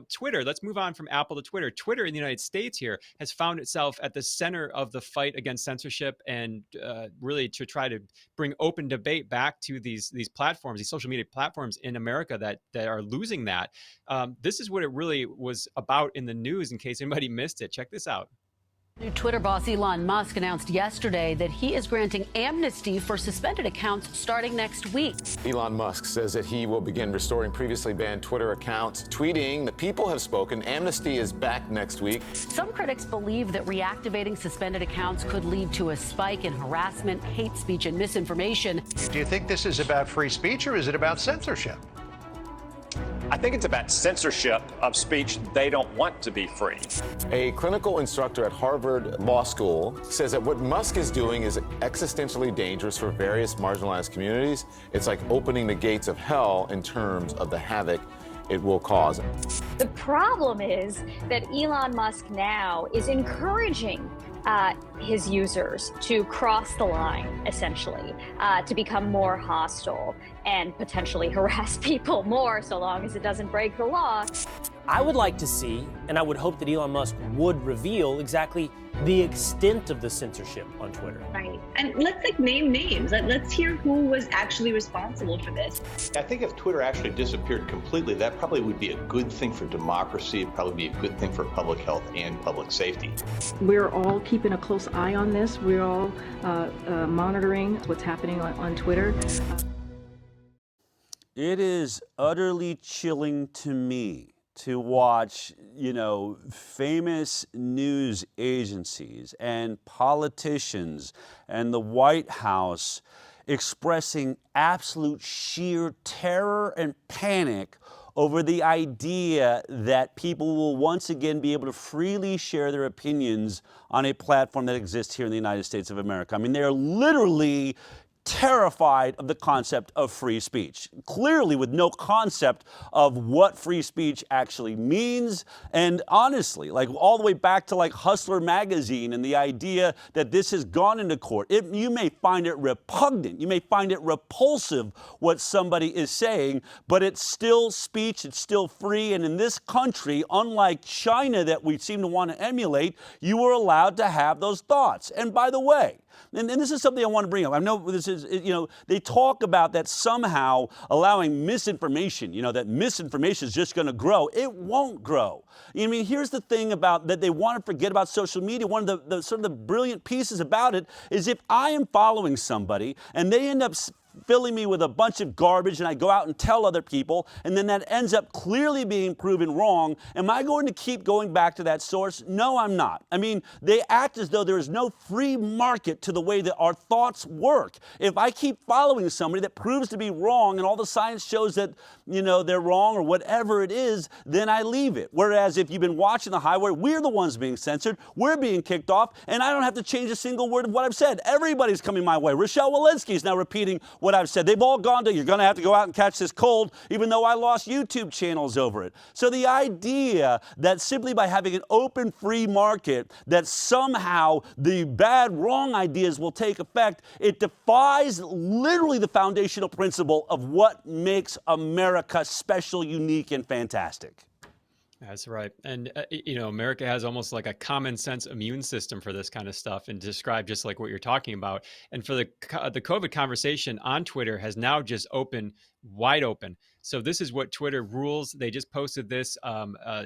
Twitter, let's move on from Apple to Twitter. Twitter in the United States here has found itself at the center of the fight against censorship and really to try to bring open debate back to these platforms, these social media platforms in America that are losing that. This is what it really was about in the news, in case anybody missed it. Check this out. New Twitter boss Elon Musk announced yesterday that he is granting amnesty for suspended accounts starting next week. Elon Musk says that he will begin restoring previously banned Twitter accounts, tweeting, "The people have spoken. Amnesty is back next week." Some critics believe that reactivating suspended accounts could lead to a spike in harassment, hate speech, and misinformation. Do you think this is about free speech or is it about censorship? I think it's about censorship of speech they don't want to be free. A clinical instructor at Harvard Law School says that what Musk is doing is existentially dangerous for various marginalized communities. It's like opening the gates of hell in terms of the havoc it will cause. The problem is that Elon Musk now is encouraging his users to cross the line, essentially, to become more hostile and potentially harass people more, so long as it doesn't break the law. I would like to see, and I would hope that Elon Musk would reveal exactly the extent of the censorship on Twitter. Right. And let's name names. Let's hear who was actually responsible for this. I think if Twitter actually disappeared completely, that probably would be a good thing for democracy. It'd probably be a good thing for public health and public safety. We're all keeping a close eye on this. We're all monitoring what's happening on Twitter. It is utterly chilling to me to watch, famous news agencies and politicians and the White House expressing absolute sheer terror and panic over the idea that people will once again be able to freely share their opinions on a platform that exists here in the United States of America. I mean, they're literally terrified of the concept of free speech, clearly with no concept of what free speech actually means. And honestly, all the way back to Hustler magazine and the idea that this has gone into court, you may find it repugnant, you may find it repulsive what somebody is saying, but it's still speech, it's still free. And in this country, unlike China that we seem to want to emulate, you are allowed to have those thoughts. And by the way, and this is something I want to bring up. I know this is, they talk about that somehow allowing misinformation, that misinformation is just going to grow. It won't grow. I mean, here's the thing about that they want to forget about social media. One of the sort of the brilliant pieces about it is if I am following somebody and they end up filling me with a bunch of garbage and I go out and tell other people and then that ends up clearly being proven wrong, am I going to keep going back to that source? No, I'm not. I mean, they act as though there is no free market to the way that our thoughts work. If I keep following somebody that proves to be wrong and all the science shows that, they're wrong or whatever it is, then I leave it. Whereas if you've been watching the highway, we're the ones being censored, we're being kicked off, and I don't have to change a single word of what I've said. Everybody's coming my way. Rochelle Walensky's now repeating what I've said. They've all gone to, you're going to have to go out and catch this cold, even though I lost YouTube channels over it. So the idea that simply by having an open, free market, that somehow the bad, wrong ideas will take effect, it defies literally the foundational principle of what makes America special, unique, and fantastic. That's right. And, America has almost like a common sense immune system for this kind of stuff, and describe just like what you're talking about. And for the COVID conversation on Twitter has now just wide open. So this is what Twitter rules. They just posted this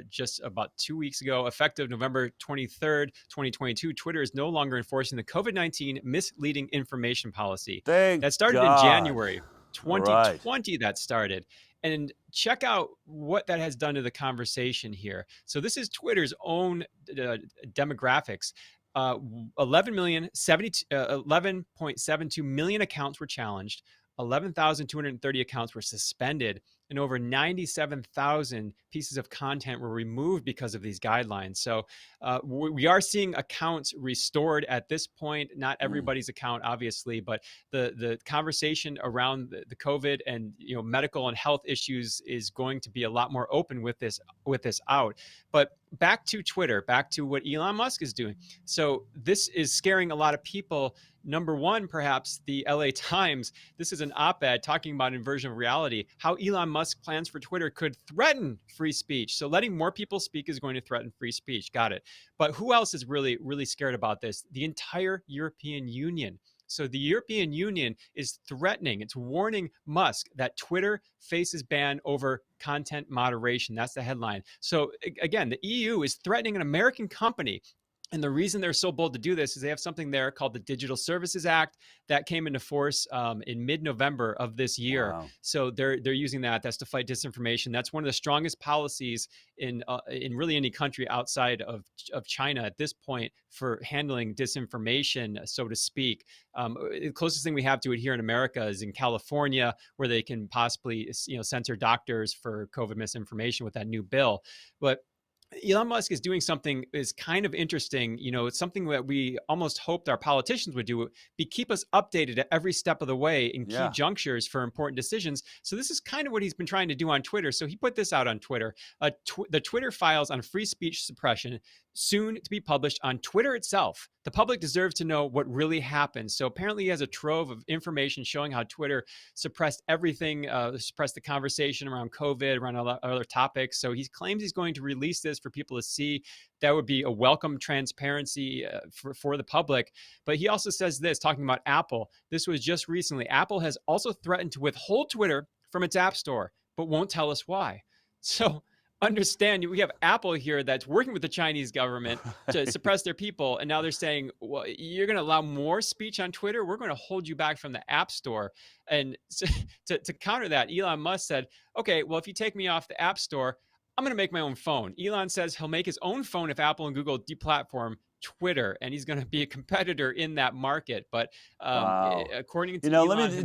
just about 2 weeks ago. Effective November 23rd, 2022, Twitter is no longer enforcing the COVID-19 misleading information policy. That started in January 2020. Right. That started. And check out what that has done to the conversation here. So this is Twitter's own demographics. 11.72 million accounts were challenged. 11,230 accounts were suspended, and over 97,000 pieces of content were removed because of these guidelines. So we are seeing accounts restored at this point. Not everybody's account, obviously, but the conversation around the COVID and medical and health issues is going to be a lot more open with this out. But back to Twitter, back to what Elon Musk is doing. So this is scaring a lot of people. Number one, perhaps the LA Times. This is an op-ed talking about inversion of reality, how Elon Musk plans for Twitter could threaten free speech. So letting more people speak is going to threaten free speech. Got it. But who else is really, really scared about this? The entire European Union. So the European Union is threatening, it's warning Musk that Twitter faces ban over content moderation. That's the headline. So again, the EU is threatening an American company. And the reason they're so bold to do this is they have something there called the Digital Services Act that came into force in mid-November of this year. Wow. So they're using that. That's to fight disinformation. That's one of the strongest policies in really any country outside of China at this point for handling disinformation, so to speak. The closest thing we have to it here in America is in California, where they can possibly censor doctors for COVID misinformation with that new bill. But Elon Musk is doing something is kind of interesting. It's something that we almost hoped our politicians would do, be keep us updated at every step of the way in key junctures for important decisions. So this is kind of what he's been trying to do on Twitter. So he put this out on Twitter, the Twitter files on free speech suppression, soon to be published on Twitter itself. The public deserves to know what really happened. So apparently he has a trove of information showing how Twitter suppressed everything, suppressed the conversation around COVID, around other topics. So he claims he's going to release this for people to see. That would be a welcome transparency for the public. But he also says this, talking about Apple. This was just recently. Apple has also threatened to withhold Twitter from its app store, but won't tell us why. So understand, we have Apple here that's working with the Chinese government to suppress their people. And now they're saying, well, you're going to allow more speech on Twitter. We're going to hold you back from the App Store. And so, to counter that, Elon Musk said, okay, well, if you take me off the App Store, I'm going to make my own phone. Elon says he'll make his own phone if Apple and Google deplatform Twitter, and he's going to be a competitor in that market. But Wow. according to Elon,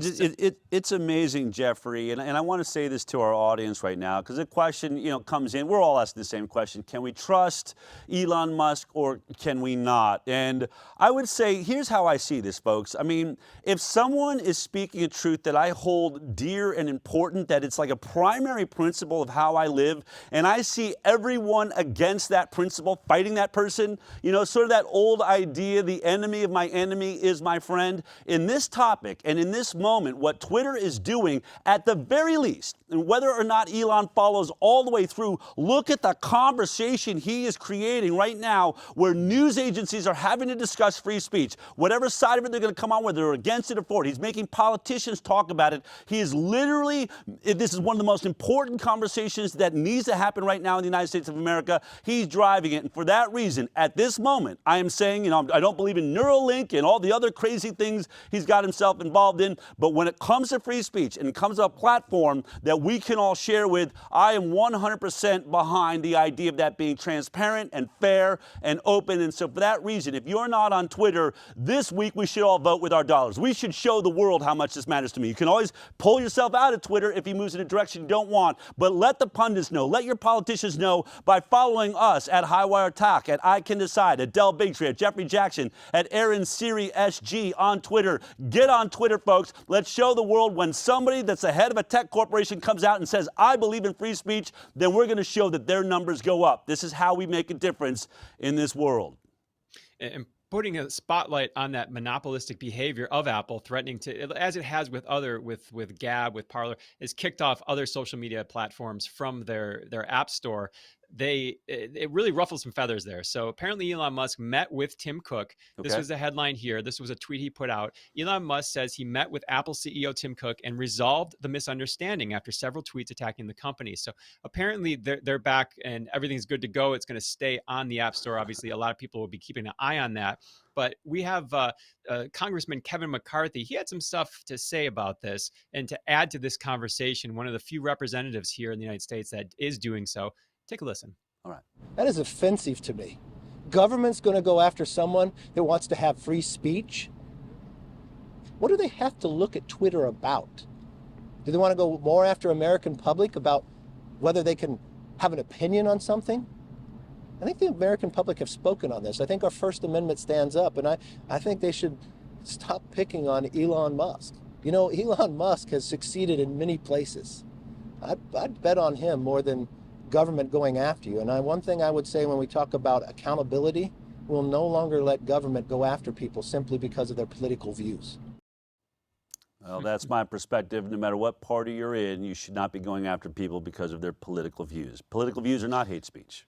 it's amazing, Jeffrey, and I want to say this to our audience right now, because the question comes in. We're all asking the same question: can we trust Elon Musk or can we not? And I would say, here's how I see this, folks. I mean, if someone is speaking a truth that I hold dear and important, that it's like a primary principle of how I live, and I see everyone against that principle fighting that person, sort of that old idea, the enemy of my enemy is my friend. In this topic and in this moment, what Twitter is doing, at the very least, and whether or not Elon follows all the way through, look at the conversation he is creating right now, where news agencies are having to discuss free speech. Whatever side of it they're going to come on, whether they're against it or for it. He's making politicians talk about it. He is literally, this is one of the most important conversations that needs to happen right now in the United States of America. He's driving it. And for that reason, at this moment, I am saying, I don't believe in Neuralink and all the other crazy things he's got himself involved in. But when it comes to free speech and it comes to a platform that we can all share with, I am 100% behind the idea of that being transparent and fair and open. And so for that reason, if you're not on Twitter, this week we should all vote with our dollars. We should show the world how much this matters to me. You can always pull yourself out of Twitter if he moves in a direction you don't want, but let the pundits know, let your politicians know by following us at Highwire Talk, at I Can Decide, at Del Bigtree, at Jeffrey Jaxen, at Aaron Siri SG on Twitter. Get on Twitter, folks. Let's show the world when somebody that's the head of a tech corporation comes out and says, I believe in free speech, then we're going to show that their numbers go up. This is how we make a difference in this world. And putting a spotlight on that monopolistic behavior of Apple, threatening to, as it has with Gab, with Parler, has kicked off other social media platforms from their app store. It really ruffled some feathers there. So apparently Elon Musk met with Tim Cook. This was the headline here. This was a tweet he put out. Elon Musk says he met with Apple CEO Tim Cook and resolved the misunderstanding after several tweets attacking the company. So apparently they're back and everything's good to go. It's going to stay on the App Store. Obviously, a lot of people will be keeping an eye on that. But we have Congressman Kevin McCarthy. He had some stuff to say about this and to add to this conversation, one of the few representatives here in the United States that is doing so. Take a listen. All right. That is offensive to me. Government's going to go after someone that wants to have free speech. What do they have to look at Twitter about? Do they want to go more after American public about whether they can have an opinion on something? I think the American public have spoken on this. I think our First Amendment stands up, and I think they should stop picking on Elon Musk. Elon Musk has succeeded in many places. I'd bet on him more than government going after you. And one thing I would say when we talk about accountability, we'll no longer let government go after people simply because of their political views. Well, that's my perspective. No matter what party you're in, you should not be going after people because of their political views. Political views are not hate speech.